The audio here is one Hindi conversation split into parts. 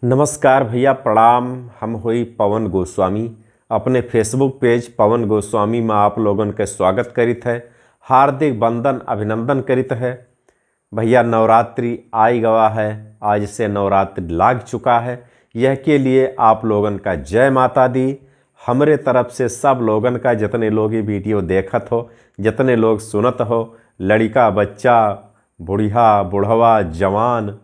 नमस्कार भैया, प्रणाम। हम हुई पवन गोस्वामी। अपने फेसबुक पेज पवन गोस्वामी में आप लोगन के स्वागत करित है, हार्दिक वंदन अभिनंदन करित है। भैया नवरात्रि आई गवा है, आज से नवरात्रि लाग चुका है। यह के लिए आप लोगन का जय माता दी। हमरे तरफ से सब लोगन का, जितने लोग ये वीडियो देखत हो, जितने लोग सुनत हो, लड़का बच्चा बुढ़िया बुढ़वा जवान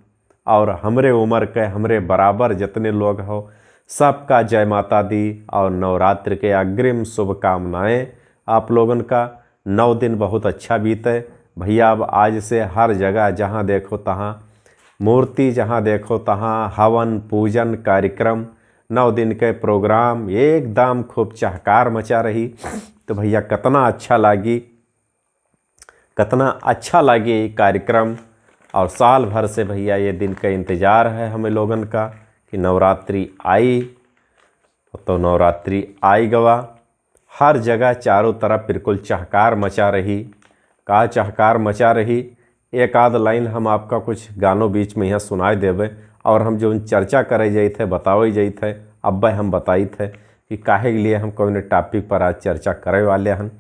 और हमरे उम्र के हमरे बराबर जितने लोग हो, सबका जय माता दी और नवरात्र के अग्रिम शुभकामनाएं। आप लोगन का 9 दिन बहुत अच्छा बीते भैया। अब आज से हर जगह जहां देखो तहां मूर्ति, जहां देखो तहां हवन पूजन कार्यक्रम, 9 दिन के प्रोग्राम एकदम खूब चहकार मचा रही। तो भैया कितना अच्छा लागे ये कार्यक्रम। और साल भर से भैया ये दिन का इंतज़ार है हमें लोगन का कि नवरात्रि आई। तो नवरात्रि आई गवा, हर जगह चारों तरफ बिल्कुल चहकार मचा रही। का चहकार मचा रही, एक आध लाइन हम आपका कुछ गानों बीच में यहाँ सुनाए देवे और हम जो चर्चा करे जाई थे, बतावे जाई थे, अब हम बताई थे कि काहे के लिए हम कौन टॉपिक पर आज चर्चा करे वाले हैं।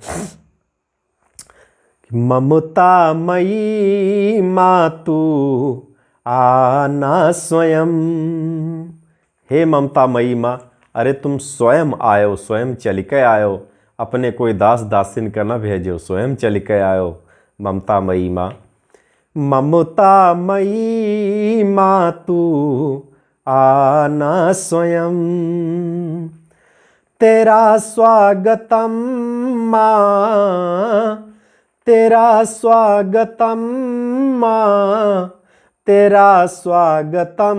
ममता मई मातु आना स्वयं। हे ममता मई माँ, अरे तुम स्वयं आयो, स्वयं चल के आयो, अपने कोई दास दासिन का न भेजो, स्वयं चल के आयो। ममता मई माँ, ममता मई मातु आना स्वयं। तेरा स्वागतम माँ, तेरा स्वागतम माँ, तेरा स्वागतम।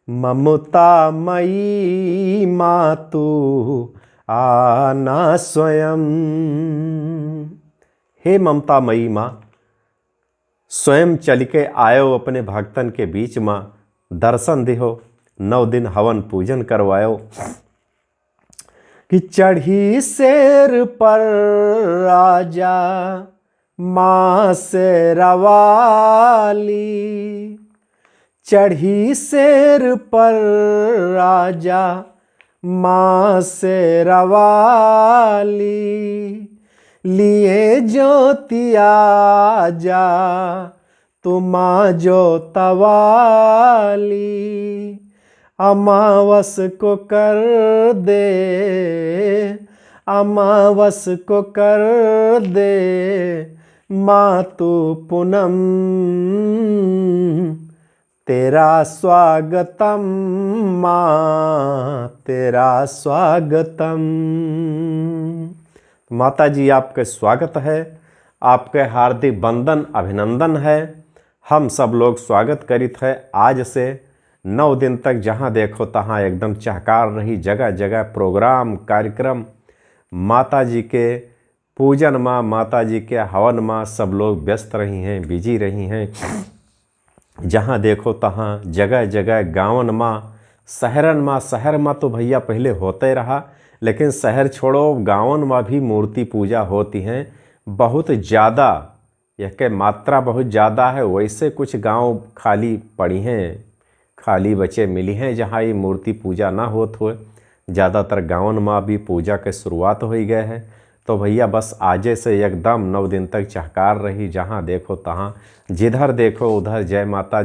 ममता मई मातु आना स्वयं। हे ममता मई माँ, स्वयं चल के आयो अपने भक्तन के बीच माँ, दर्शन दिहो, 9 दिन हवन पूजन करवायो। कि चढ़ी शेर पर राजा माँ शेरवाली, चढ़ी शेर पर राजा माँ शेरवाली। लिए ज्योतिया जा तू माँ ज्योतवाली, अमावस को कर दे, अमावस को कर दे माँ तू पूनम। तेरा स्वागतम माँ, तेरा स्वागतम। माता जी आपके स्वागत है, आपके हार्दिक वंदन अभिनंदन है। हम सब लोग स्वागत करित है। आज से 9 दिन तक जहाँ देखो तहाँ एकदम चहकार रही, जगह जगह प्रोग्राम कार्यक्रम, माता जी के पूजन माँ, माता जी के हवन माँ, सब लोग व्यस्त रही हैं, बिजी रही हैं। जहाँ देखो तहाँ जगह जगह गाँवन माँ, शहरन माँ। शहर माँ तो भैया पहले होते रहा, लेकिन शहर छोड़ो गाँवन माँ भी मूर्ति पूजा होती हैं बहुत ज़्यादा। यह के मात्रा बहुत ज़्यादा है। वैसे कुछ गांव खाली पड़ी हैं, खाली बचे मिली हैं जहाँ ये मूर्ति पूजा ना होत हुए। ज़्यादातर गाँवन में भी पूजा के शुरुआत हो गए है। तो भैया बस आजे से एकदम 9 दिन तक चहकार रही, जहाँ देखो तहाँ, जिधर देखो उधर जय माता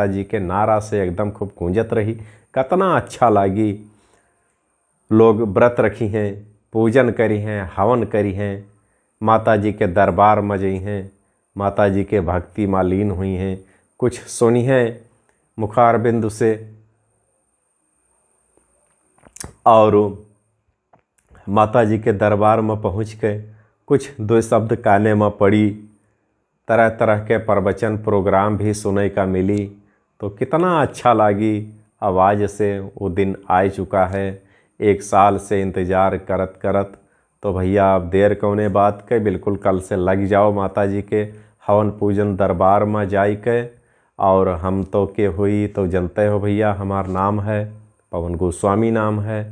जी के नारा से एकदम खूब गूंजत रही। कितना अच्छा लगी। लोग व्रत रखी हैं, पूजन करी हैं, हवन करी हैं, माता जी के दरबार में जई हैं, माता जी के भक्ति में लीन हुई हैं। कुछ सुनी हैं मुखार बिंदु से और माता जी के दरबार में पहुँच के कुछ 2 शब्द काने में पड़ी। तरह तरह के प्रवचन प्रोग्राम भी सुनने का मिली। तो कितना अच्छा लगी। आवाज़ से वो दिन आ चुका है, 1 साल से इंतज़ार करत करत। तो भैया आप देर कौने बात के, बिल्कुल कल से लग जाओ माता जी के हवन पूजन दरबार में जाई के। और हम तो के हुई तो जनते हो भैया, हमार नाम है पवन गोस्वामी, नाम है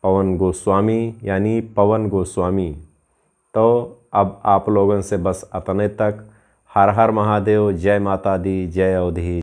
पवन गोस्वामी यानी पवन गोस्वामी। तो अब आप लोगों से बस अतने तक। हर हर महादेव, जय माता दी, जय अवधि।